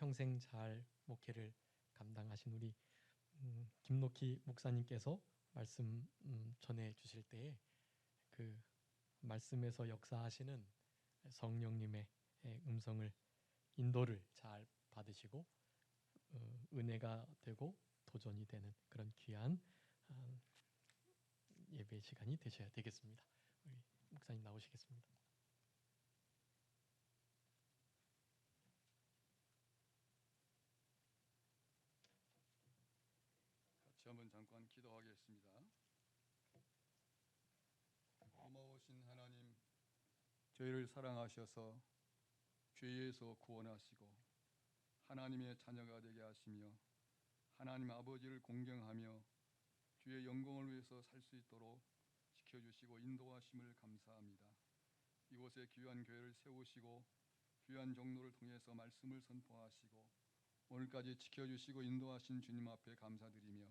평생 잘 목회를 감당하신 우리 김록희 목사님께서 말씀 전해 주실 때에 그 말씀에서 역사하시는 성령님의 음성을 인도를 잘 받으시고 은혜가 되고 도전이 되는 그런 귀한 예배 시간이 되셔야 되겠습니다. 우리 목사님 나오시겠습니다. 같이 한번 잠깐 기도하겠습니다. 고마우신 하나님, 저희를 사랑하셔서 죄에서 구원하시고 하나님의 자녀가 되게 하시며 하나님 아버지를 공경하며 주의 영광을 위해서 살 수 있도록 지켜주시고 인도하심을 감사합니다. 이곳에 귀한 교회를 세우시고 귀한 종로를 통해서 말씀을 선포하시고 오늘까지 지켜주시고 인도하신 주님 앞에 감사드리며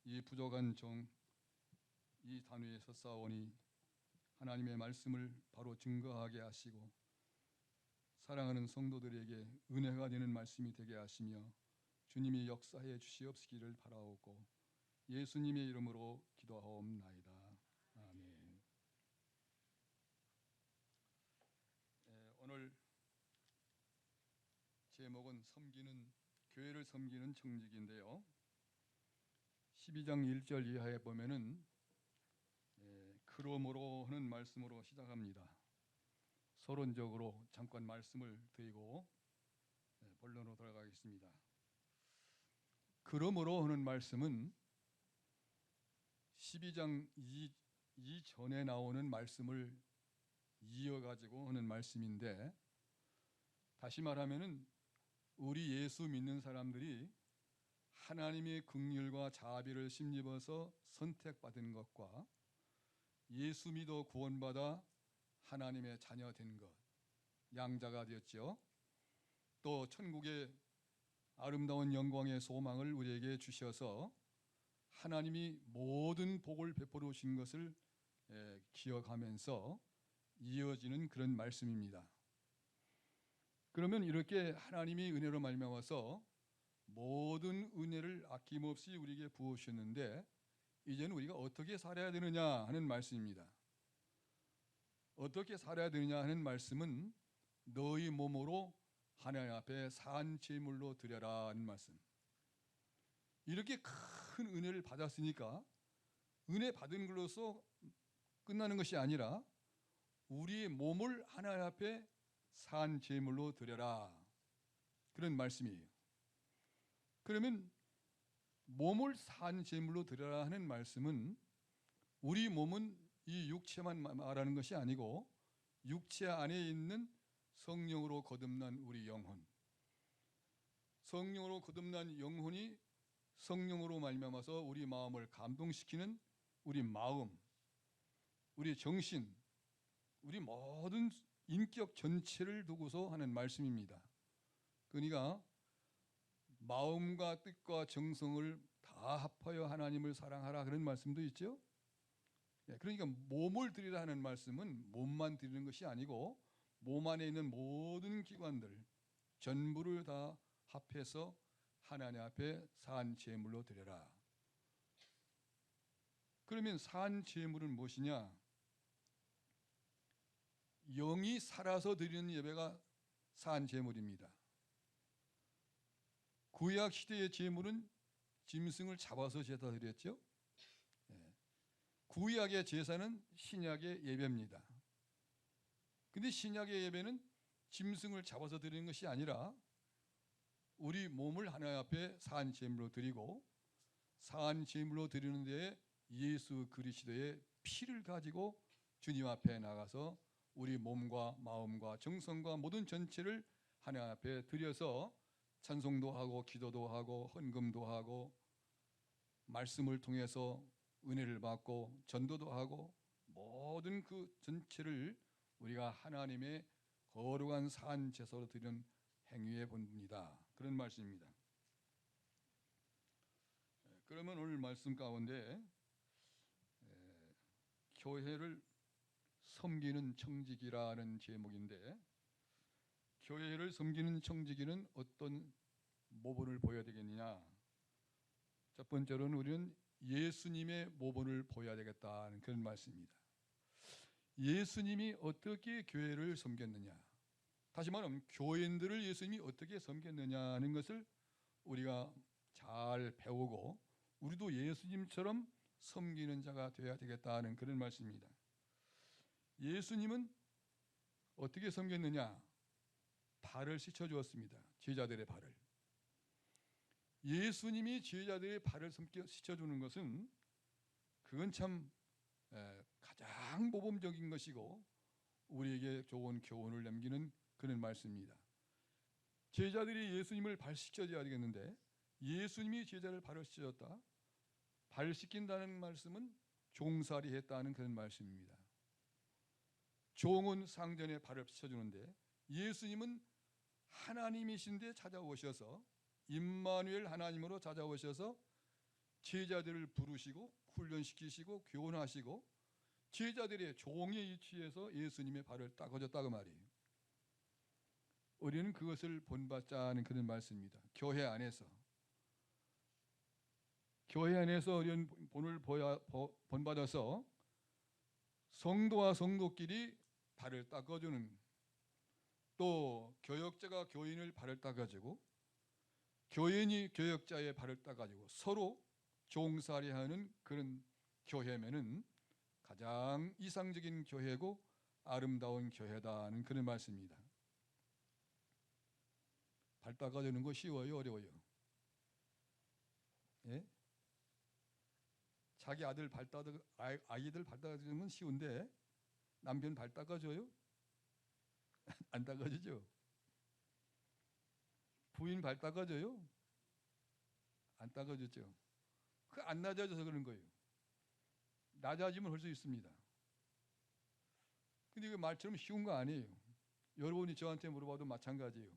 이 부족한 이 단위에 섰사오니 하나님의 말씀을 바로 증거하게 하시고 사랑하는 성도들에게 은혜가 되는 말씀이 되게 하시며 주님이 역사해 주시옵시기를 바라오고 예수님의 이름으로 기도하옵나이다. 아멘. 오늘 제목은 교회를 섬기는 청직인데요. 12장 1절 이하에 보면은 그러므로 하는 말씀으로 시작합니다. 서론적으로 잠깐 말씀을 드리고 본론으로 들어가겠습니다. 그러므로 하는 말씀은 12장 이전에 나오는 말씀을 이어가지고 하는 말씀인데, 다시 말하면은 우리 예수 믿는 사람들이 하나님의 긍휼과 자비를 힘입어서 선택받은 것과 예수 믿어 구원받아 하나님의 자녀 된 것, 양자가 되었죠. 또 천국의 아름다운 영광의 소망을 우리에게 주셔서 하나님이 모든 복을 베풀어 주신 것을 기억하면서 이어지는 그런 말씀입니다. 그러면 이렇게 하나님이 은혜로 말미암아서 모든 은혜를 아낌없이 우리에게 부으셨는데 이제는 우리가 어떻게 살아야 되느냐 하는 말씀입니다. 어떻게 살아야 되느냐 하는 말씀은 너희 몸으로 하나님 앞에 산 제물로 드려라 하는 말씀. 이렇게 큰 은혜를 받았으니까 은혜 받은 걸로서 끝나는 것이 아니라 우리의 몸을 하나님 앞에 산 제물로 드려라, 그런 말씀이에요. 그러면 몸을 산 제물로 드려라 하는 말씀은 우리 몸은 이 육체만 말하는 것이 아니고 육체 안에 있는 성령으로 거듭난 우리 영혼, 성령으로 거듭난 영혼이 성령으로 말미암아서 우리 마음을 감동시키는 우리 마음, 우리 정신, 우리 모든 인격 전체를 두고서 하는 말씀입니다. 그러니까 마음과 뜻과 정성을 다 합하여 하나님을 사랑하라, 그런 말씀도 있죠. 그러니까 몸을 드리라 하는 말씀은 몸만 드리는 것이 아니고 몸 안에 있는 모든 기관들 전부를 다 합해서 하나님 앞에 산 제물로 드려라. 그러면 산 제물은 무엇이냐? 영이 살아서 드리는 예배가 산 제물입니다. 구약 시대의 제물은 짐승을 잡아서 제사 드렸죠. 구약의 제사는 신약의 예배입니다. 근데 신약의 예배는 짐승을 잡아서 드리는 것이 아니라 우리 몸을 하나님 앞에 산 제물로 드리고, 산 제물로 드리는 데에 예수 그리스도의 피를 가지고 주님 앞에 나가서 우리 몸과 마음과 정성과 모든 전체를 하나님 앞에 드려서 찬송도 하고 기도도 하고 헌금도 하고 말씀을 통해서 은혜를 받고 전도도 하고 모든 그 전체를 우리가 하나님의 거룩한 산 제사로 드리는 행위의 본분이다, 그런 말씀입니다. 그러면 오늘 말씀 가운데 교회를 섬기는 청직이라는 제목인데, 교회를 섬기는 청지기는 어떤 모본을 보여야 되겠느냐? 첫 번째로는 우리는 예수님의 모본을 보여야 되겠다는 그런 말씀입니다. 예수님이 어떻게 교회를 섬겼느냐? 다시 말하면 교인들을 예수님이 어떻게 섬겼느냐는 것을 우리가 잘 배우고 우리도 예수님처럼 섬기는 자가 되어야 되겠다는 그런 말씀입니다. 예수님은 어떻게 섬겼느냐? 발을 씻어 주었습니다. 제자들의 발을. 예수님이 제자들의 발을 씻어 주는 것은 그건 참 가장 모범적인 것이고 우리에게 좋은 교훈을 남기는 그런 말씀입니다. 제자들이 예수님을 발 씻겨줘야 되겠는데 예수님이 제자를 발을 씻어줬다. 발 씻긴다는 말씀은 종살이 했다는 그런 말씀입니다. 종은 상전의 발을 씻어주는데 예수님은 하나님이신데 찾아오셔서 임마누엘 하나님으로 찾아오셔서 제자들을 부르시고 훈련시키시고 교훈하시고 제자들의 종의 위치에서 예수님의 발을 닦아줬다고 말이에요. 우리는 그것을 본받자는 그런 말씀입니다. 교회 안에서 우리는 본을 본받아서 성도와 성도끼리 발을 닦아주는, 또 교역자가 교인을 발을 닦아주고 교인이 교역자의 발을 닦아주고 서로 종살이하는 그런 교회면은 가장 이상적인 교회고 아름다운 교회다는 그런 말씀입니다. 발 닦아주는 거 쉬워요, 어려워요? 예? 자기 아이들 발 닦아주는 건 쉬운데 남편 발 닦아줘요? 안 닦아주죠. 부인 발 닦아줘요? 안 닦아주죠. 그 안 낮아져서 그런 거예요. 낮아지면 할 수 있습니다. 근데 이거 말처럼 쉬운 거 아니에요. 여러분이 저한테 물어봐도 마찬가지예요.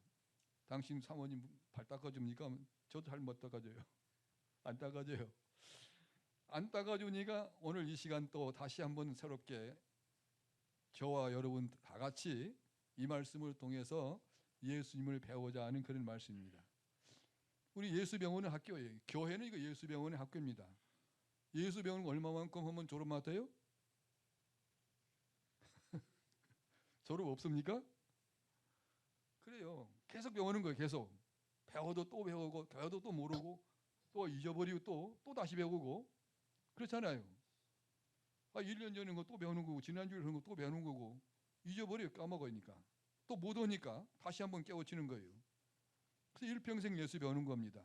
당신 사모님 발 닦아줍니까? 저도 잘 못 닦아줘요. 안 닦아줘요. 안 닦아주니까 오늘 이 시간 또 다시 한번 새롭게 저와 여러분 다 같이 이 말씀을 통해서 예수님을 배우자 하는 그런 말씀입니다. 우리 예수병원은 학교예요. 교회는 이거 예수병원의 학교입니다. 예수병원 얼마만큼 하면 졸업 맡아요? 졸업 없습니까? 그래요. 계속 배우는 거예요. 계속 배워도 또 배우고 배워도 또 모르고 또 잊어버리고 또 다시 배우고 그렇잖아요. 1년 전에 거 또 배우는 거고 지난주에 그런 거 또 배우는 거고 잊어버려요. 까먹으니까 또 못 오니까 다시 한번 깨우치는 거예요. 그래서 일평생 예수 배우는 겁니다.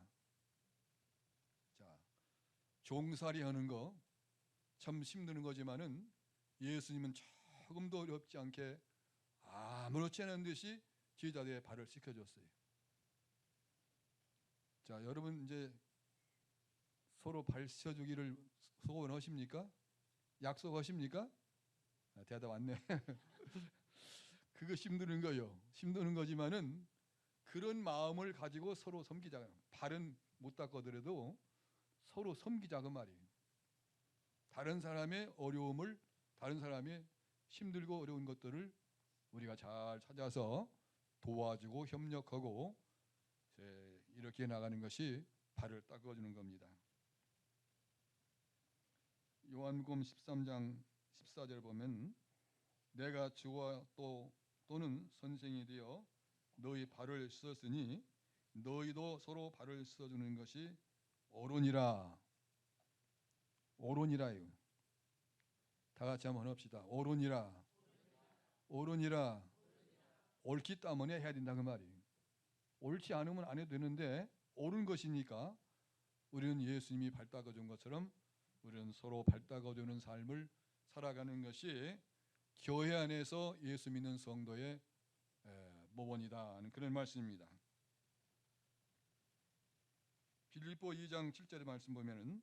자, 종살이 하는 거 참 힘드는 거지만은 예수님은 조금도 어렵지 않게 아무렇지 않은 듯이 제자들의 발을 씻겨줬어요. 자, 여러분 이제 서로 발 씻어주기를 소원하십니까? 약속하십니까? 대답 안 네. 그거 힘드는 거요. 힘드는 거지만은 그런 마음을 가지고 서로 섬기자. 발은 못 닦아더라도 서로 섬기자 그 말이에요. 다른 사람의 어려움을, 다른 사람의 힘들고 어려운 것들을 우리가 잘 찾아서 도와주고 협력하고 이렇게 나가는 것이 발을 닦아주는 겁니다. 요한복음 13장 14절 보면 내가 주와 또는 선생이 되어 너희 발을 씻었으니 너희도 서로 발을 씻어주는 것이 옳으니라. 옳으니라요. 다 같이 한번 합시다. 옳으니라. 옳으니라. 옳기 때문에 해야 된다 그 말이에요. 옳지 않으면 안 해도 되는데 옳은 것이니까 우리는 예수님이 발 닦아준 것처럼 우리는 서로 발 닦아주는 삶을 살아가는 것이 교회 안에서 예수 믿는 성도의 모본이다 하는 그런 말씀입니다. 빌립보 2장 7절의 말씀 보면은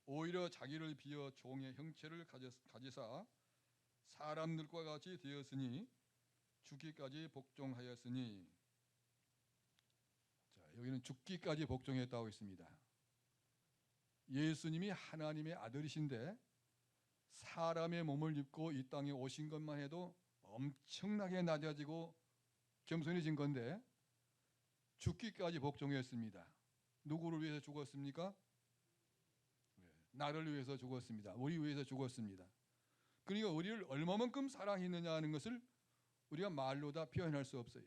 오히려 자기를 비어 종의 형체를 가지사 사람들과 같이 되었으니 죽기까지 복종하였으니. 자, 여기는 죽기까지 복종했다고 있습니다. 예수님이 하나님의 아들이신데 사람의 몸을 입고 이 땅에 오신 것만 해도 엄청나게 낮아지고 겸손해진 건데 죽기까지 복종했습니다. 누구를 위해서 죽었습니까? 나를 위해서 죽었습니다. 우리 위해서 죽었습니다. 그러니까 우리를 얼마만큼 사랑했느냐 하는 것을 우리가 말로 다 표현할 수 없어요.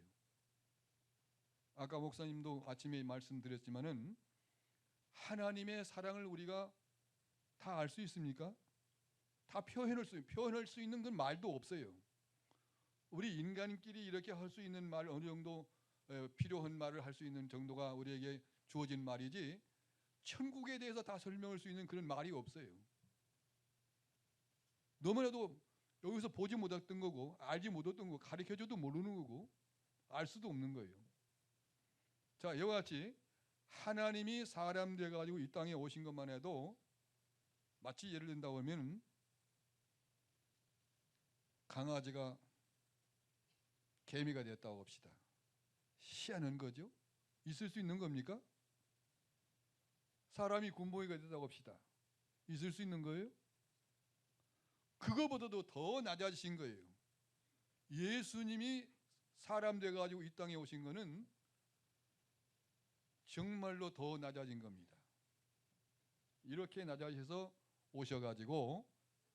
아까 목사님도 아침에 말씀드렸지만은 하나님의 사랑을 우리가 다 알 수 있습니까? 다 표현할 수 있는 건 말도 없어요. 우리 인간끼리 이렇게 할 수 있는 말 어느 정도 필요한 말을 할 수 있는 정도가 우리에게 주어진 말이지 천국에 대해서 다 설명할 수 있는 그런 말이 없어요. 너무나도 여기서 보지 못했던 거고 알지 못했던 거고 가르쳐줘도 모르는 거고 알 수도 없는 거예요. 자, 이와 같이 하나님이 사람 돼가지고 이 땅에 오신 것만 해도 마치 예를 든다고 하면 강아지가 개미가 됐다고 합시다. 희한한 거죠? 있을 수 있는 겁니까? 사람이 군복이가 됐다고 합시다. 있을 수 있는 거예요? 그거보다도 더 낮아지신 거예요. 예수님이 사람 돼가지고 이 땅에 오신 거는 정말로 더 낮아진 겁니다. 이렇게 낮아지셔서 오셔가지고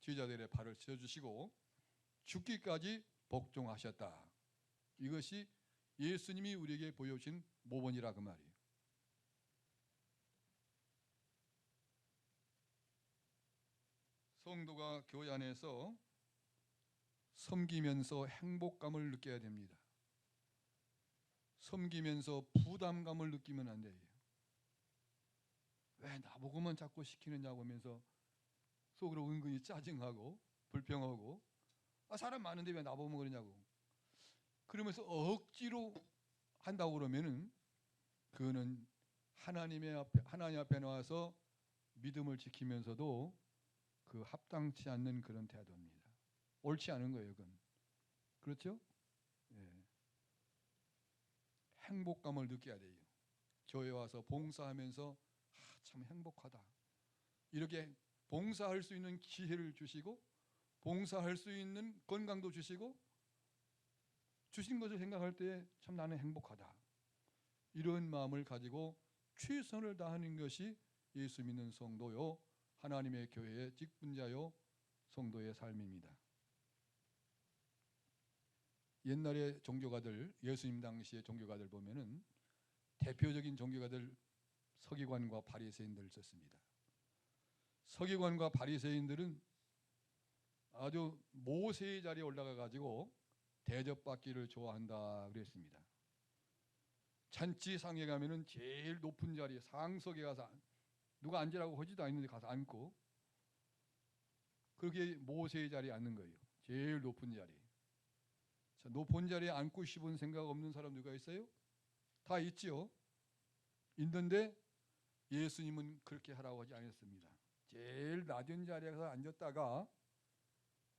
제자들의 발을 펴주시고 죽기까지 복종하셨다. 이것이 예수님이 우리에게 보여주신 모본이라 그 말이에요. 성도가 교회 안에서 섬기면서 행복감을 느껴야 됩니다. 섬기면서 부담감을 느끼면 안 돼요. 왜 나보고만 자꾸 시키느냐고 하면서 속으로 은근히 짜증하고 불평하고 사람 많은데 왜 나보고만 그러냐고 그러면서 억지로 한다고 그러면은 그거는 하나님 앞에 나와서 믿음을 지키면서도 그 합당치 않는 그런 태도입니다. 옳지 않은 거예요, 그건. 그렇죠? 예. 행복감을 느껴야 돼요. 교회 와서 봉사하면서 참 행복하다. 이렇게 봉사할 수 있는 기회를 주시고 봉사할 수 있는 건강도 주시고 주신 것을 생각할 때 참 나는 행복하다. 이런 마음을 가지고 최선을 다하는 것이 예수 믿는 성도요 하나님의 교회의 직분자요 성도의 삶입니다. 옛날에 종교가들 예수님 당시의 종교가들 보면은 대표적인 종교가들 서기관과 바리새인들을 썼습니다. 서기관과 바리새인들은 아주 모세의 자리에 올라가 가지고 대접받기를 좋아한다 그랬습니다. 잔치상에 가면은 제일 높은 자리에 상석에 가서 누가 앉으라고 하지도 않는데 가서 앉고 그렇게 모세의 자리에 앉는 거예요. 제일 높은 자리. 자, 높은 자리에 앉고 싶은 생각 없는 사람 누가 있어요? 다 있지요. 있는데 예수님은 그렇게 하라고 하지 않았습니다. 제일 낮은 자리에 가서 앉았다가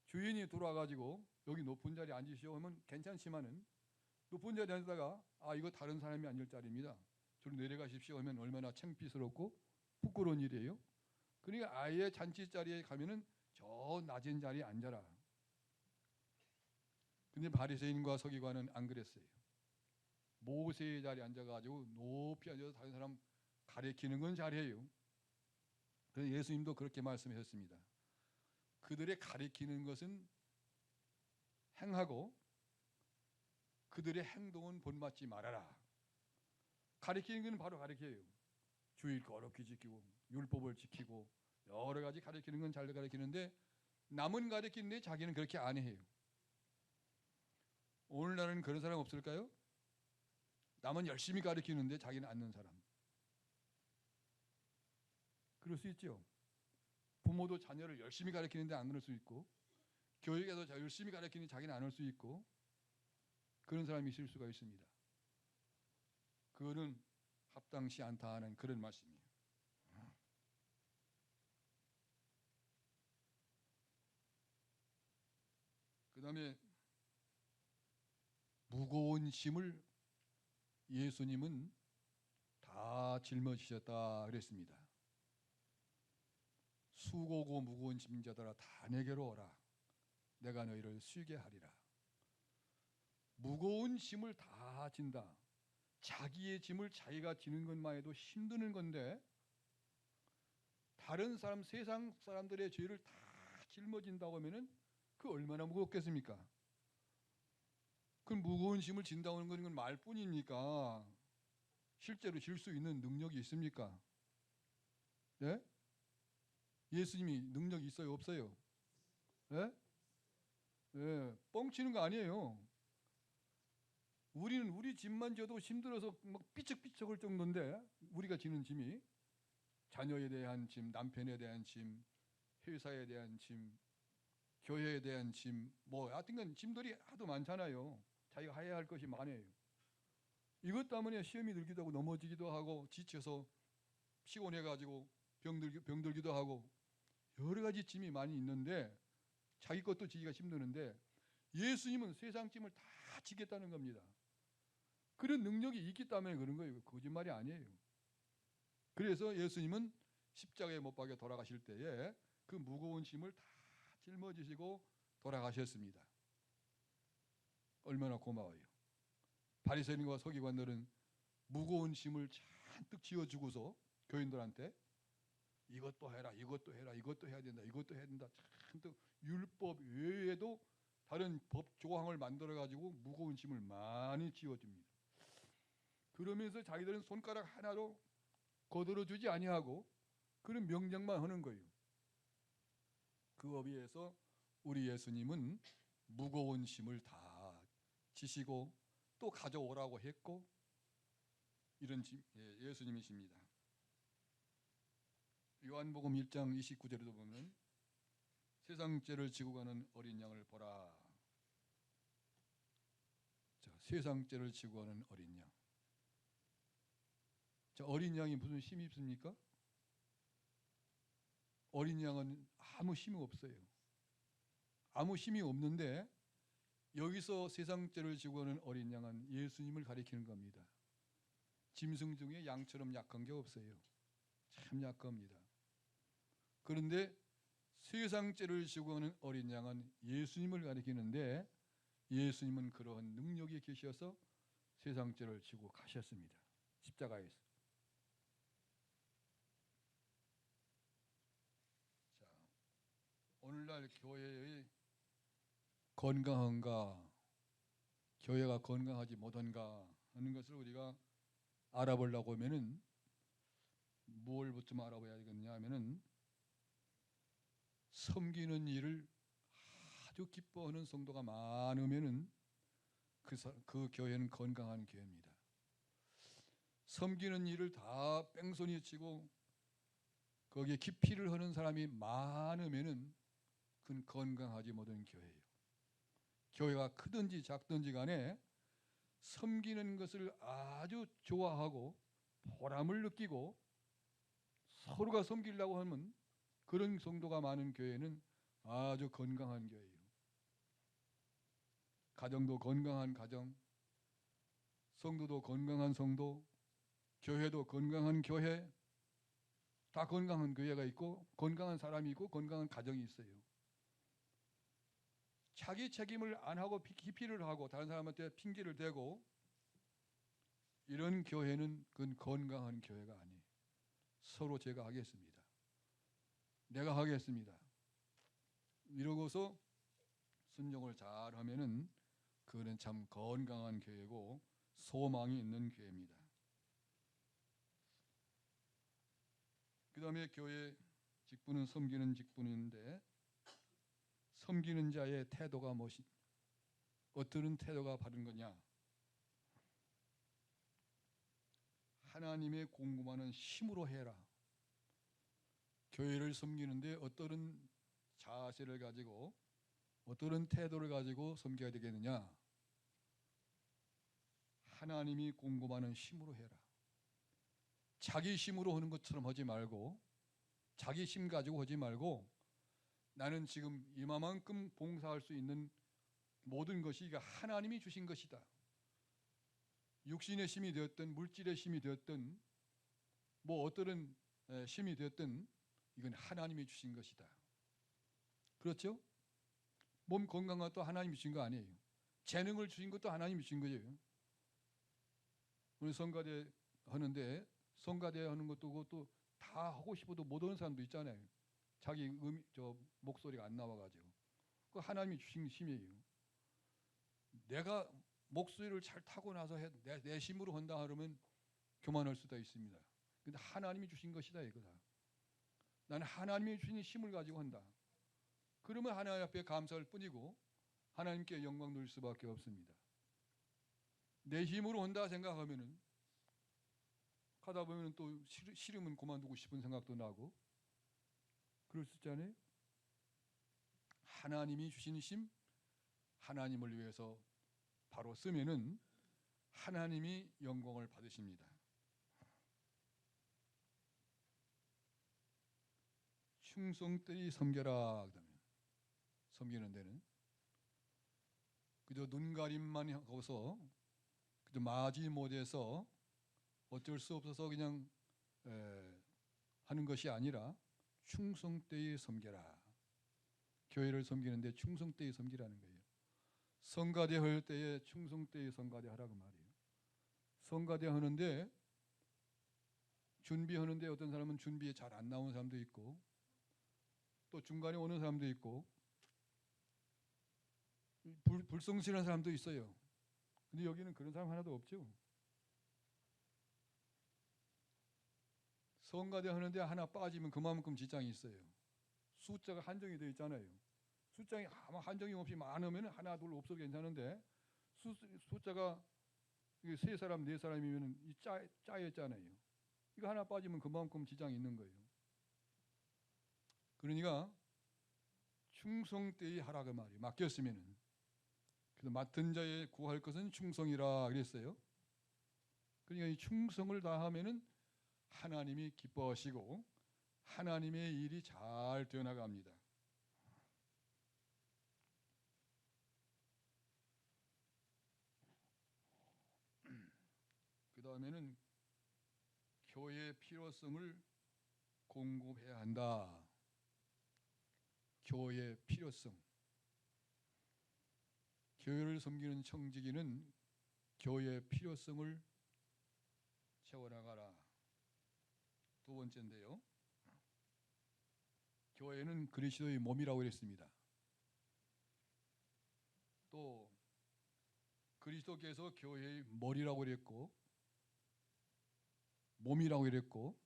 주인이 돌아가지고 여기 높은 자리에 앉으시오 하면 괜찮지만은 높은 자리에 앉다가 이거 다른 사람이 앉을 자리입니다. 저로 내려가십시오 하면 얼마나 창피스럽고 부끄러운 일이에요. 그러니까 아예 잔치 자리에 가면은 저 낮은 자리에 앉아라. 근데 바리새인과 서기관은 안 그랬어요. 모세의 자리에 앉아가지고 높이 앉아서 다른 사람 가리키는 건 잘해요. 그래서 예수님도 그렇게 말씀하셨습니다. 그들의 가리키는 것은 행하고 그들의 행동은 본받지 말아라. 가리키는 건 바로 가리켜요. 주일 거룩히 지키고 율법을 지키고 여러 가지 가리키는 건 잘 가리키는데 남은 가리키는데 자기는 그렇게 안 해요. 오늘날은 그런 사람 없을까요? 남은 열심히 가리키는데 자기는 않는 사람. 그럴 수 있죠. 부모도 자녀를 열심히 가리키는데 안 그럴 수 있고 교육에서 열심히 가리키는데 자기는 안 할 수 있고 그런 사람이 있을 수가 있습니다. 그거는 합당치 않다 하는 그런 말씀이에요. 그 다음에 무거운 짐을 예수님은 다 짊어지셨다 그랬습니다. 수고고 무거운 짐자들아 다 내게로 오라. 내가 너희를 쉬게 하리라. 무거운 짐을 다 진다. 자기의 짐을 자기가 지는 것만 해도 힘드는 건데 다른 사람, 세상 사람들의 죄를 다 짊어진다고 하면은 그 얼마나 무겁겠습니까? 그 무거운 짐을 진다는 건 말뿐입니까? 실제로 질 수 있는 능력이 있습니까? 네? 예수님이 능력이 있어요, 없어요? 네? 네, 뻥치는 거 아니에요. 우리는 우리 짐만 져도 힘들어서 막 삐쩍삐쩍할 정도인데 우리가 지는 짐이 자녀에 대한 짐, 남편에 대한 짐, 회사에 대한 짐, 교회에 대한 짐, 뭐 하여튼간 짐들이 하도 많잖아요. 자기가 해야 할 것이 많아요. 이것 때문에 시험이 들기도 하고 넘어지기도 하고 지쳐서 피곤해가지고 병들기도 하고 여러 가지 짐이 많이 있는데 자기 것도 지기가 힘드는데 예수님은 세상 짐을 다 지겠다는 겁니다. 그런 능력이 있기 때문에 그런 거예요. 거짓말이 아니에요. 그래서 예수님은 십자가에 못 박혀 돌아가실 때에 그 무거운 짐을 다 짊어지시고 돌아가셨습니다. 얼마나 고마워요. 바리새인과 서기관들은 무거운 짐을 잔뜩 지어주고서 교인들한테 이것도 해라, 이것도 해라, 이것도 해야 된다, 이것도 해야 된다. 잔뜩 율법 외에도 다른 법 조항을 만들어 가지고 무거운 짐을 많이 지어줍니다. 그러면서 자기들은 손가락 하나도 거들어주지 아니하고 그런 명령만 하는 거예요. 그 의미에서 우리 예수님은 무거운 짐을 다 지시고 또 가져오라고 했고 이런 예수님이십니다. 요한복음 1장 29절에도 보면 세상 죄를 지고 가는 어린 양을 보라. 자, 세상 죄를 지고 가는 어린 양. 자, 어린 양이 무슨 힘이 있습니까? 어린 양은 아무 힘이 없어요. 아무 힘이 없는데 여기서 세상 죄를 지고 가는 어린 양은 예수님을 가리키는 겁니다. 짐승 중에 양처럼 약한 게 없어요. 참 약합니다. 그런데 세상 죄를 지고 가는 어린 양은 예수님을 가리키는데 예수님은 그러한 능력이 계셔서 세상 죄를 지고 가셨습니다. 십자가에서. 자, 오늘날 교회의 건강한가, 교회가 건강하지 못한가 하는 것을 우리가 알아보려고 하면은 뭘부터 알아봐야 되겠냐 하면은 섬기는 일을 아주 기뻐하는 성도가 많으면은 그 교회는 건강한 교회입니다. 섬기는 일을 다 뺑소니 치고 거기에 기피를 하는 사람이 많으면은 그건 건강하지 못한 교회예요. 교회가 크든지 작든지 간에 섬기는 것을 아주 좋아하고 보람을 느끼고 서로가 섬기려고 하면 그런 성도가 많은 교회는 아주 건강한 교회예요. 가정도 건강한 가정, 성도도 건강한 성도, 교회도 건강한 교회, 다 건강한 교회가 있고 건강한 사람이 있고 건강한 가정이 있어요. 자기 책임을 안 하고 기피를 하고 다른 사람한테 핑계를 대고 이런 교회는 그건 건강한 교회가 아니에요. 서로 제가 하겠습니다. 내가 하겠습니다. 이러고서 순종을 잘 하면은 그거는 참 건강한 교회고 소망이 있는 교회입니다. 그 다음에 교회 직분은 섬기는 직분인데 섬기는 자의 태도가 무엇이 어떤 태도가 바른 거냐? 하나님의 공급하는 힘으로 해라. 교회를 섬기는데 어떤 자세를 가지고 어떤 태도를 가지고 섬겨야 되겠느냐? 하나님이 공급하는 힘으로 해라. 자기 힘으로 하는 것처럼 하지 말고 자기 힘 가지고 하지 말고 나는 지금 이만큼 봉사할 수 있는 모든 것이 하나님이 주신 것이다. 육신의 힘이 되었든 물질의 힘이 되었든 뭐 어떤 힘이 되었든 이건 하나님이 주신 것이다. 그렇죠? 몸 건강한 것도 하나님이 주신 거 아니에요. 재능을 주신 것도 하나님이 주신 거예요. 오늘 성가대 하는데 성가대 하는 것도 그것도 다 하고 싶어도 못 하는 사람도 있잖아요. 자기 목소리가 안 나와가지고. 그 하나님이 주신 힘이에요. 내가 목소리를 잘 타고 나서 내 힘으로 한다 하면 교만할 수도 있습니다. 근데 하나님이 주신 것이다 이거다. 나는 하나님이 주신 힘을 가지고 한다. 그러면 하나님 앞에 감사할 뿐이고 하나님께 영광 돌릴 수밖에 없습니다. 내 힘으로 한다 생각하면은 가다 보면 또 싫으면 그만두고 싶은 생각도 나고 그럴 수 있잖아요. 하나님이 주신 힘, 하나님을 위해서 바로 쓰면은 하나님이 영광을 받으십니다. 충성되이 섬겨라. 그러면 섬기는 데는 그저 눈가림만 하고서 그저 맞이 못해서 어쩔 수 없어서 그냥 하는 것이 아니라 충성되이 섬겨라. 교회를 섬기는데 충성되이 섬기라는 거예요. 성가대 할 때에 충성되이 성가대 하라고 말이에요. 성가대 하는데 준비하는데 어떤 사람은 준비에 잘 안 나오는 사람도 있고 또 중간에 오는 사람도 있고 불성실한 사람도 있어요. 근데 여기는 그런 사람 하나도 없죠. 성가대 하는데 하나 빠지면 그만큼 지장이 있어요. 숫자가 한정이 되어 있잖아요. 숫자가 아마 한정이 없이 많으면 하나 둘 없어도 괜찮은데 숫자가 3사람 4사람이면 짜였잖아요. 이거 하나 빠지면 그만큼 지장이 있는 거예요. 그러니까 충성되이 하라 그 말이에요. 맡겼으면은. 그래서 맡은 자에 구할 것은 충성이라 그랬어요. 그러니까 이 충성을 다하면은 하나님이 기뻐하시고 하나님의 일이 잘 되어나갑니다. 그 다음에는 교회의 필요성을 공급해야 한다. 교회의 필요성. 교회를 섬기는 청지기는 교회의 필요성을 채워나가라. 두 번째인데요. 교회는 그리스도의 몸이라고 그랬습니다. 또 그리스도께서 교회의 머리라고 그랬고 몸이라고 그랬고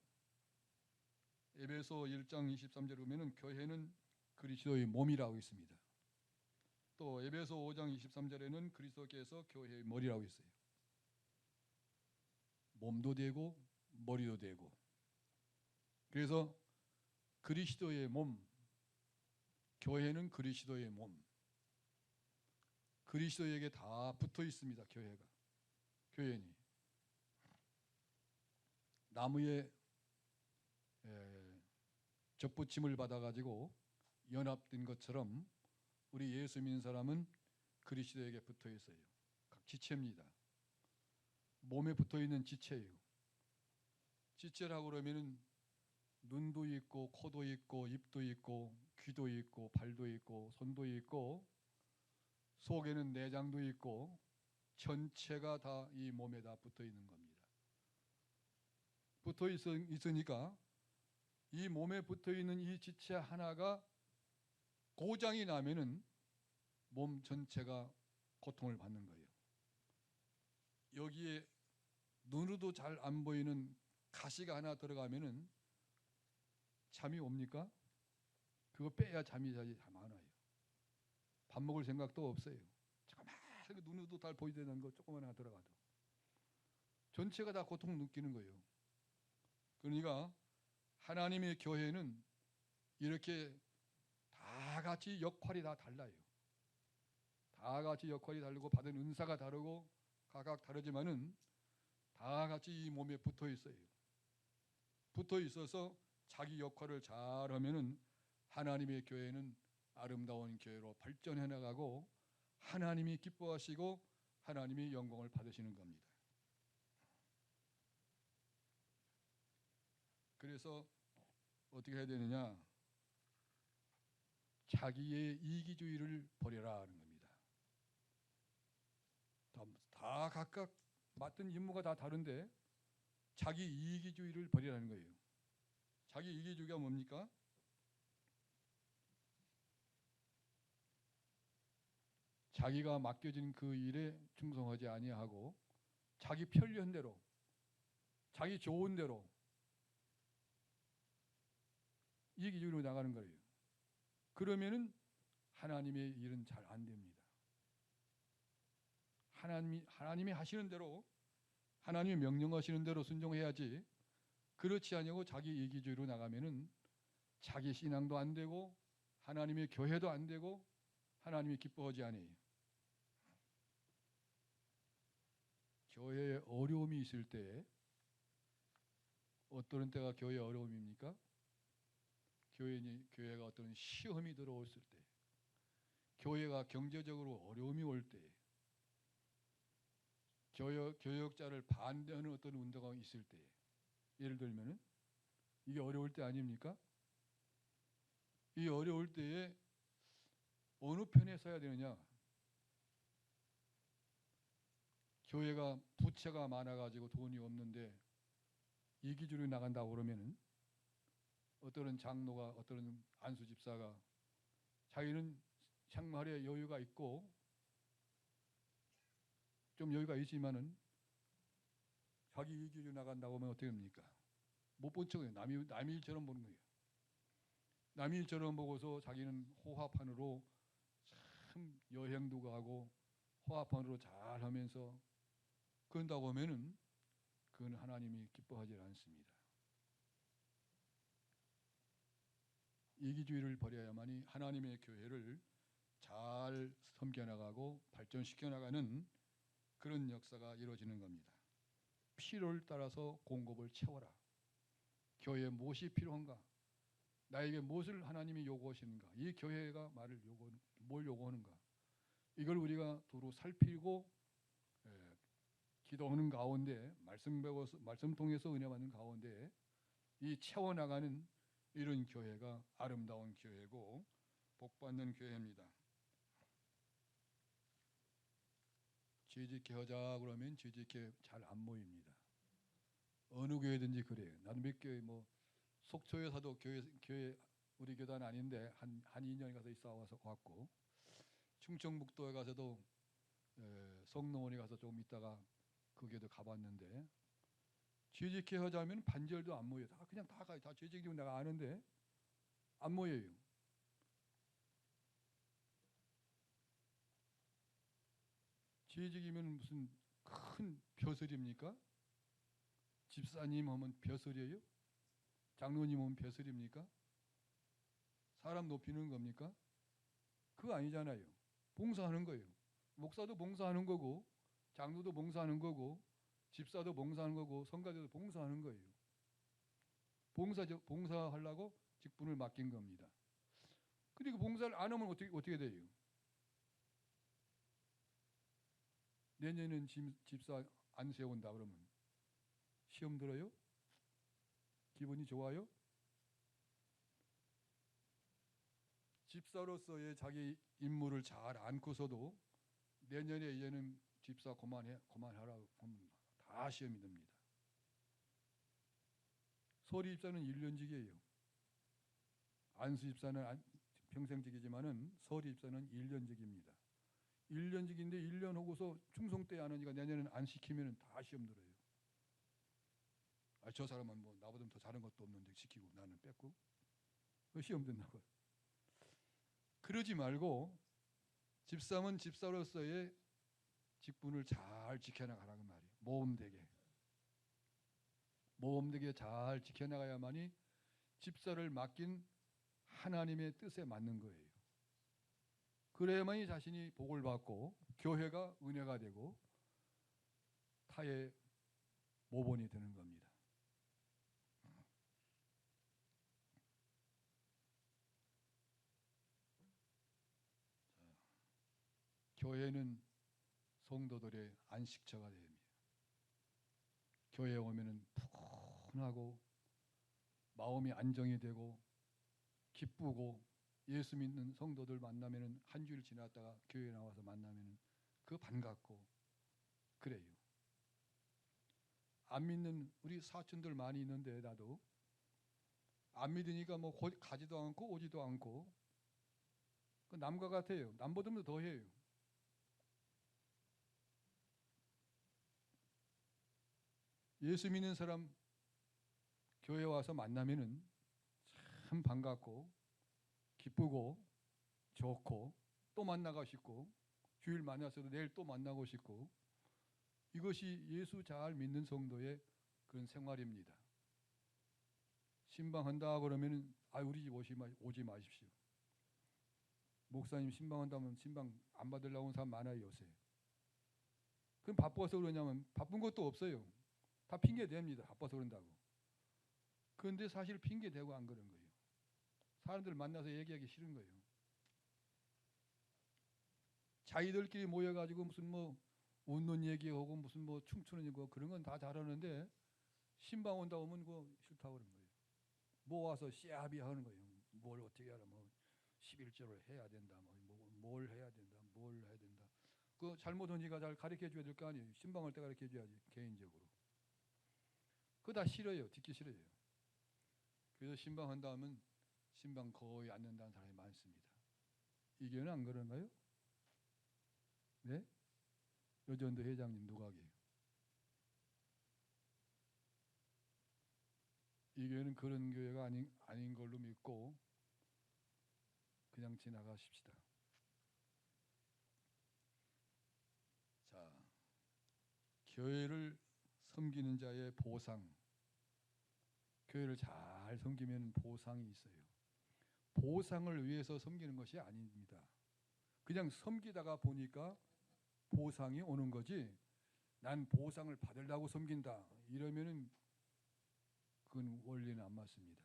에베소 1장 23절에 보면 교회는 그리스도의 몸이라고 있습니다. 또 에베소 5장 23절에는 그리스도께서 교회의 머리라고 했어요. 몸도 되고 머리도 되고. 그래서 그리스도의 몸, 교회는 그리스도의 몸. 그리스도에게 다 붙어 있습니다. 교회는 나무에 접붙임을 받아가지고 연합된 것처럼 우리 예수 믿는 사람은 그리스도에게 붙어 있어요. 각 지체입니다. 몸에 붙어 있는 지체예요. 지체라고 그러면은 눈도 있고 코도 있고 입도 있고 귀도 있고 발도 있고 손도 있고 속에는 내장도 있고 전체가 다 이 몸에 다 붙어 있는 겁니다. 붙어 있으니까 이 몸에 붙어 있는 이 지체 하나가 고장이 나면은 몸 전체가 고통을 받는 거예요. 여기에 눈으로도 잘 안 보이는 가시가 하나 들어가면은 잠이 옵니까? 그거 빼야 잠이 다 많아요. 밥 먹을 생각도 없어요. 조그맣게 눈으로도 잘 보이는 거 조그만 하나 들어가도 전체가 다 고통 느끼는 거예요. 그러니까 하나님의 교회는 이렇게 다 같이 역할이 다 달라요. 다 같이 역할이 다르고 받은 은사가 다르고 각각 다르지만은 다 같이 이 몸에 붙어 있어요. 붙어 있어서 자기 역할을 잘하면은 하나님의 교회는 아름다운 교회로 발전해 나가고 하나님이 기뻐하시고 하나님이 영광을 받으시는 겁니다. 그래서 어떻게 해야 되느냐? 자기의 이기주의를 버려라 하는 겁니다. 다 각각 맡은 임무가 다 다른데 자기 이기주의를 버리라는 거예요. 자기 이기주의가 뭡니까? 자기가 맡겨진 그 일에 충성하지 아니하고 자기 편리한 대로, 자기 좋은 대로 이기주의로 나가는 거예요. 그러면은 하나님의 일은 잘 안 됩니다. 하나님이 하시는 대로, 하나님이 명령하시는 대로 순종해야지. 그렇지 않냐고 자기 이기주의로 나가면은 자기 신앙도 안 되고 하나님의 교회도 안 되고 하나님이 기뻐하지 않아요. 교회에 어려움이 있을 때, 어떤 때가 교회의 어려움입니까? 교회가 어떤 시험이 들어왔을 때, 교회가 경제적으로 어려움이 올 때, 교역자를 반대하는 어떤 운동가 있을 때, 예를 들면은 이게 어려울 때 아닙니까? 이 어려울 때에 어느 편에 서야 되느냐? 교회가 부채가 많아가지고 돈이 없는데 이기주의로 나간다고 그러면은 어떤 장로가, 어떤 안수 집사가 자기는 생활에 여유가 있고 좀 여유가 있지만은 자기 이기주의로 나간다고 하면 어떻게 됩니까? 못 본 척해요. 남의 일처럼 보는 거예요. 남의 일처럼 보고서 자기는 호화판으로 참 여행도 가고 호화판으로 잘 하면서 그런다고 하면은 그건 하나님이 기뻐하지 않습니다. 이기주의를 버려야만이 하나님의 교회를 잘 섬겨나가고 발전시켜나가는 그런 역사가 이루어지는 겁니다. 필요를 따라서 공급을 채워라. 교회에 무엇이 필요한가? 나에게 무엇을 하나님이 요구하시는가? 이 교회가 뭘 요구하는가? 이걸 우리가 두루 살피고 기도하는 가운데, 말씀 통해서 은혜 받는 가운데 이 채워나가는 이런 교회가 아름다운 교회고 복받는 교회입니다. 지지케 하자 그러면 지지케 잘 안 모입니다. 어느 교회든지 그래요. 나도 몇 교회 속초에서도 교회 우리 교단 아닌데 한 2년 가서 있어 와서 왔고, 충청북도에 가서도 성농원에 가서 조금 있다가 그 교회도 가봤는데 지지케 하자면 반절도 안 모여요. 다 지지케 내가 아는데 안 모여요. 지지기면 무슨 큰 벼슬입니까? 집사님 하면 벼슬이에요? 장로님 하면 벼슬입니까? 사람 높이는 겁니까? 그거 아니잖아요. 봉사하는 거예요. 목사도 봉사하는 거고 장로도 봉사하는 거고 집사도 봉사하는 거고 성가대도 봉사하는 거예요. 봉사하려고 직분을 맡긴 겁니다. 그리고 봉사를 안 하면 어떻게 돼요? 내년엔 집사 안 세운다 그러면 시험 들어요? 기분이 좋아요? 집사로서의 자기 임무를 잘 안고서도 내년에 이제는 집사 그만하라고 하면 다 시험이 됩니다. 소리 집사는 1년직이에요. 안수 집사는 평생직이지만은 소리 집사는 1년직입니다. 1년직인데 1년 하고서 충성 때 안 하니까 내년에는 안 시키면 다 시험 들어요. 저 사람은 뭐 나보다 더 잘한 것도 없는데 시키고 나는 뺐고 시험 된다고. 그러지 말고 집사면 집사로서의 직분을 잘 지켜나가라는 말이에요. 모험되게 잘 지켜나가야만이 집사를 맡긴 하나님의 뜻에 맞는 거예요. 그래야만이 자신이 복을 받고 교회가 은혜가 되고 타의 모본이 되는 겁니다. 교회는 성도들의 안식처가 됩니다. 교회에 오면은 푸근하고 마음이 안정이 되고 기쁘고 예수 믿는 성도들 만나면은 한 주일 지났다가 교회에 나와서 만나면은 그 반갑고 그래요. 안 믿는 우리 사촌들 많이 있는데 나도 안 믿으니까 뭐 가지도 않고 오지도 않고 그 남과 같아요. 남보다도 더 해요. 예수 믿는 사람 교회 와서 만나면은 참 반갑고 기쁘고 좋고 또 만나고 싶고 주일 만났어도 내일 또 만나고 싶고 이것이 예수 잘 믿는 성도의 그런 생활입니다. 신방한다 그러면은 우리 집 오지 마십시오. 목사님 신방한다면 신방 안 받으려고 하는 사람 많아요 요새. 그럼 바빠서 그러냐면 바쁜 것도 없어요. 다 핑계 댑니다. 바빠서 그런다고. 그런데 사실 핑계 대고 안 그런 거예요. 사람들 만나서 얘기하기 싫은 거예요. 자기들끼리 모여가지고 무슨 뭐 웃는 얘기하고 무슨 뭐 춤추는 거 그런 건 다 잘하는데 신방 온다 오면 그거 싫다고 그런 거예요. 모아서 씨아비 하는 거예요. 뭘 어떻게 하라 뭐 11조를 해야 된다 뭘 해야 된다 뭘 해야 된다. 그 잘못한 지가 잘 가르쳐 줘야 될 거 아니에요. 신방할 때 가르쳐 줘야지 개인적으로. 그거 다 싫어요. 듣기 싫어요. 그래서 신방한다 하면 신방 거의 안 된다는 사람이 많습니다. 이 교회는 안 그런가요? 네? 여전도 회장님 누각이에요. 이 교회는 그런 교회가 아닌 걸로 믿고 그냥 지나가십시다. 자, 교회를 섬기는 자의 보상. 교회를 잘 섬기면 보상이 있어요. 보상을 위해서 섬기는 것이 아닙니다. 그냥 섬기다가 보니까 보상이 오는 거지 난 보상을 받으려고 섬긴다 이러면은 그건 원리는 안 맞습니다.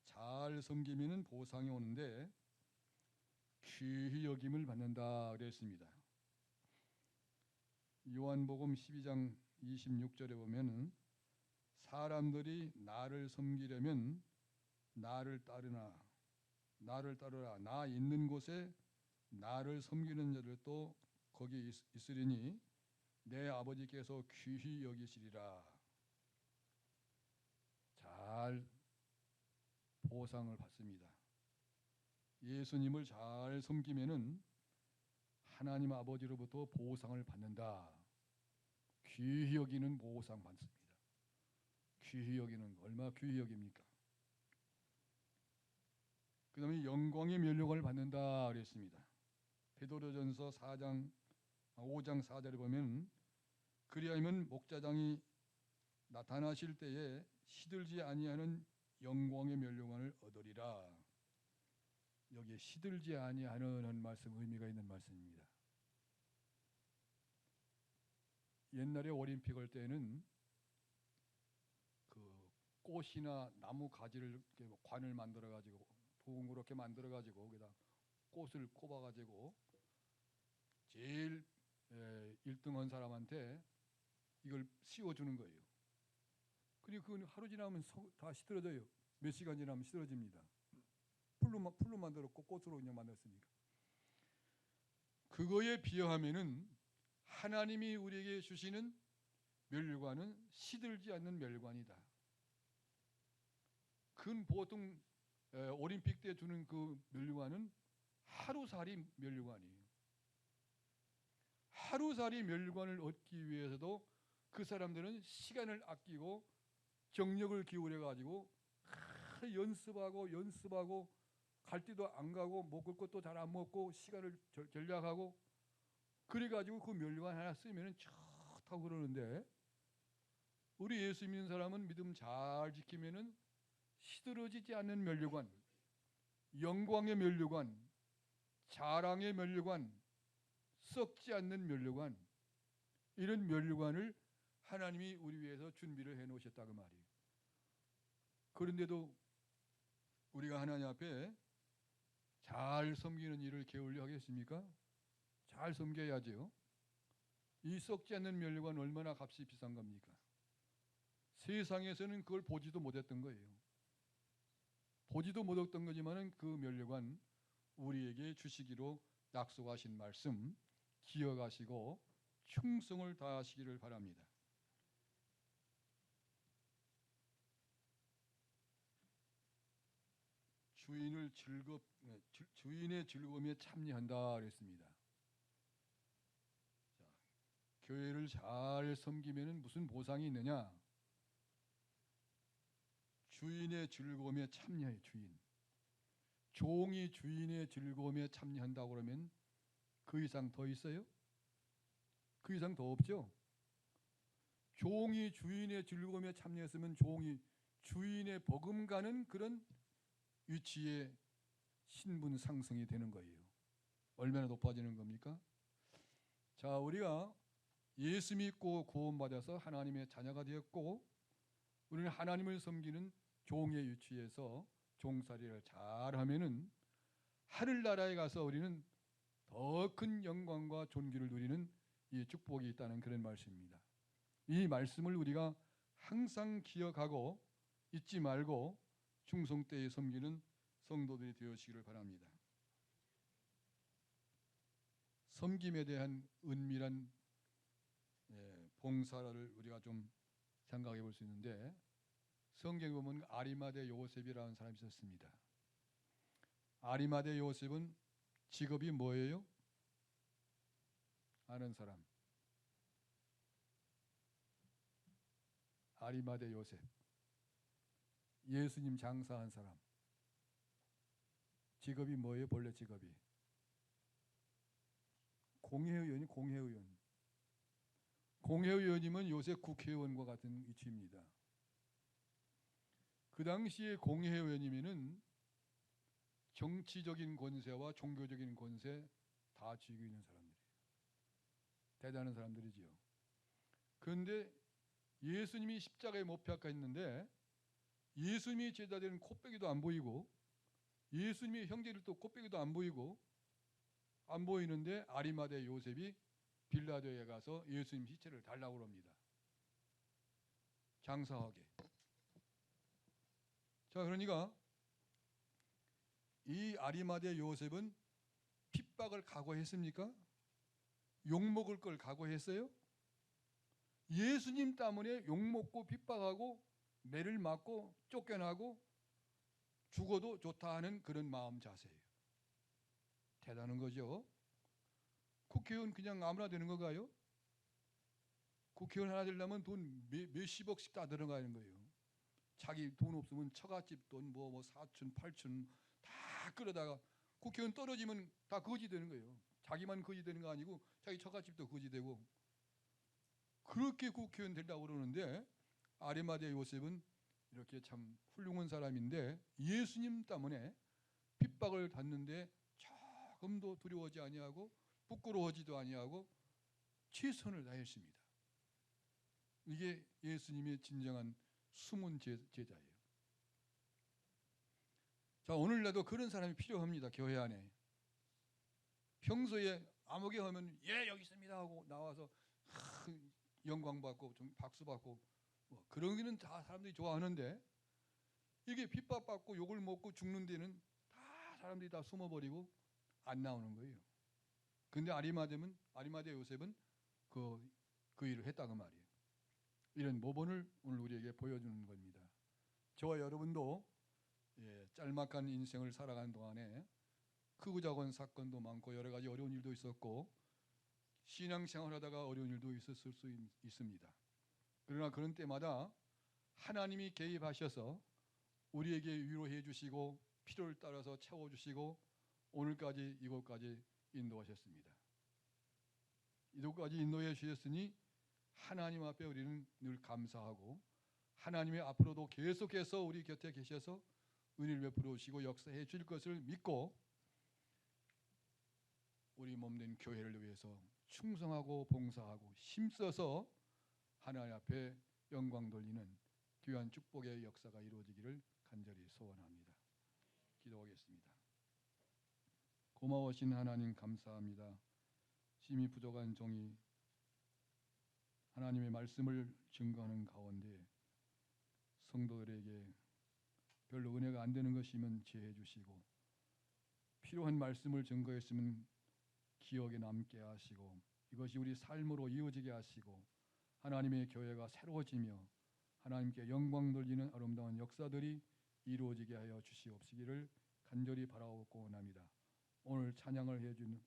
잘 섬기면은 보상이 오는데 귀히 여김을 받는다 그랬습니다. 요한복음 12장 26절에 보면 사람들이 나를 섬기려면 나를 따르라. 나 있는 곳에 나를 섬기는 자들도 거기 있으리니 내 아버지께서 귀히 여기시리라. 잘 보상을 받습니다. 예수님을 잘 섬기면은 하나님 아버지로부터 보상을 받는다. 귀히 여기는 보상 받습니다. 귀히 여기는 얼마나 귀히 여깁니까? 그 다음에 영광의 면류관을 받는다 그랬습니다. 베드로전서 5장 4절에 보면 그리하면 목자장이 나타나실 때에 시들지 아니하는 영광의 면류관을 얻으리라. 여기에 시들지 아니하는 말씀 의미가 있는 말씀입니다. 옛날에 올림픽 할 때는 그 꽃이나 나무 가지를 이렇게 관을 만들어 가지고 둥그렇게 만들어 가지고 거기다 꽃을 꼽아 가지고 제일 1등한 사람한테 이걸 씌워주는 거예요. 그리고 그건 하루 지나면 다 시들어져요. 몇 시간 지나면 시들어집니다. 풀로 만들었고 꽃으로 그냥 만들었으니까. 그거에 비하면은 하나님이 우리에게 주시는 멸관은 시들지 않는 멸관이다. 그건 보통 올림픽 때 주는 그 멸관은 하루살이 멸관이에요. 하루살이 멸관을 얻기 위해서도 그 사람들은 시간을 아끼고 정력을 기울여 가지고 연습하고 갈 때도 안 가고 먹을 것도 잘 안 먹고 시간을 전략하고 그래 가지고 그 멸관 하나 쓰면은 좋다고 그러는데 우리 예수 믿는 사람은 믿음 잘 지키면은 시들어지지 않는 멸류관, 영광의 멸류관, 자랑의 멸류관, 썩지 않는 멸류관, 이런 멸류관을 하나님이 우리 위해서 준비를 해 놓으셨다고 말이에요. 그런데도 우리가 하나님 앞에 잘 섬기는 일을 게을리 하겠습니까? 잘 섬겨야죠. 이 썩지 않는 멸류관 얼마나 값이 비싼 겁니까? 세상에서는 그걸 보지도 못했던 거예요. 보지도 못했던 거지만은 그 멸류관 우리에게 주시기로 약속하신 말씀 기억하시고 충성을 다하시기를 바랍니다. 주인의 즐거움에 참여한다 그랬습니다. 자, 교회를 잘 섬기면 무슨 보상이 있느냐? 주인의 즐거움에 참여해. 종이 주인의 즐거움에 참여한다고 그러면 그 이상 더 있어요? 그 이상 더 없죠? 종이 주인의 즐거움에 참여했으면 종이 주인의 버금가는 그런 위치에 신분 상승이 되는 거예요. 얼마나 높아지는 겁니까? 자, 우리가 예수 믿고 구원받아서 하나님의 자녀가 되었고 우리는 하나님을 섬기는 종의 위치에서 종살이를 잘하면은 하늘나라에 가서 우리는 더 큰 영광과 존귀를 누리는 이 축복이 있다는 그런 말씀입니다. 이 말씀을 우리가 항상 기억하고 잊지 말고 충성 때에 섬기는 성도들이 되어지기를 바랍니다. 섬김에 대한 은밀한 봉사를 우리가 좀 생각해 볼 수 있는데 성경에 보면 아리마대 요셉이라는 사람이 있었습니다. 아리마대 요셉은 직업이 뭐예요? 아는 사람. 아리마대 요셉. 예수님 장사한 사람. 직업이 뭐예요? 본래 직업이 공회의원이 공회의원. 공회의원이면 요새 국회의원과 같은 위치입니다. 그 당시에 공회의원이면은 정치적인 권세와 종교적인 권세 다 쥐고 있는 사람들이에요. 대단한 사람들이지요. 그런데 예수님이 십자가에 못 박혀 있는데 예수님이 제자들은 코빼기도 안 보이고 예수님의 형제들도 코빼기도 안 보이고 안 보이는데 아리마대 요셉이 빌라도에 가서 예수님 시체를 달라고 합니다. 장사하게. 자, 그러니까 이 아리마대 요셉은 핍박을 각오했습니까? 욕먹을 걸 각오했어요? 예수님 때문에 욕먹고 핍박하고 매를 맞고 쫓겨나고 죽어도 좋다 하는 그런 마음 자세예요. 대단한 거죠. 국회의원 그냥 아무나 되는 건가요? 국회의원 하나 되려면 돈 몇십억씩 다 들어가는 거예요. 자기 돈 없으면 처갓집 돈 뭐 사촌 팔촌 다 끌어다가 국회의원 떨어지면 다 거지 되는 거예요. 자기만 거지 되는 거 아니고 자기 처갓집도 거지 되고 그렇게 국회의원 되려고 그러는데 아리마대 요셉은 이렇게 참 훌륭한 사람인데 예수님 때문에 핍박을 받는데 조금도 두려워하지 아니하고 부끄러워하지도 아니하고 최선을 다했습니다. 이게 예수님의 진정한 숨은 제자예요. 자, 오늘날도 그런 사람이 필요합니다. 교회 안에. 평소에 아무개 하면 예 여기 있습니다 하고 나와서 영광 받고 좀 박수 받고 뭐 그런 거는 다 사람들이 좋아하는데 이게 핍박받고 욕을 먹고 죽는 데는 다 사람들이 다 숨어버리고 안 나오는 거예요. 근데 아리마대 요셉은 그 일을 했다고 말이에요. 이런 모범을 오늘 우리에게 보여주는 겁니다. 저와 여러분도 짤막한 인생을 살아가는 동안에 크고 작은 사건도 많고 여러 가지 어려운 일도 있었고 신앙생활하다가 어려운 일도 있었을 수 있습니다. 그러나 그런 때마다 하나님이 개입하셔서 우리에게 위로해 주시고 필요를 따라서 채워주시고 오늘까지 이곳까지 인도하셨습니다. 이곳까지 인도해 주셨으니 하나님 앞에 우리는 늘 감사하고 하나님의 앞으로도 계속해서 우리 곁에 계셔서 은혜를 베풀어 주시고 역사해 줄 것을 믿고 우리 몸된 교회를 위해서 충성하고 봉사하고 힘써서 하나님 앞에 영광 돌리는 귀한 축복의 역사가 이루어지기를 간절히 소원합니다. 기도하겠습니다. 고마우신 하나님 감사합니다. 심히 부족한 종이 하나님의 말씀을 증거하는 가운데 성도들에게 별로 은혜가 안 되는 것이면 지혜해 주시고 필요한 말씀을 증거했으면 기억에 남게 하시고 이것이 우리 삶으로 이어지게 하시고 하나님의 교회가 새로워지며 하나님께 영광 돌리는 아름다운 역사들이 이루어지게 하여 주시옵시기를 간절히 바라옵고 원합니다. 오늘 찬양을 해준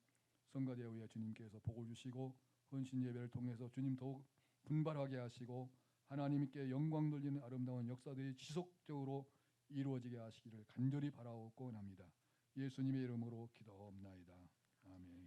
성가대우의 주님께서 복을 주시고 헌신 예배를 통해서 주님 더욱 분발하게 하시고 하나님께 영광 돌리는 아름다운 역사들이 지속적으로 이루어지게 하시기를 간절히 바라옵고 원합니다. 예수님의 이름으로 기도옵나이다. 아멘.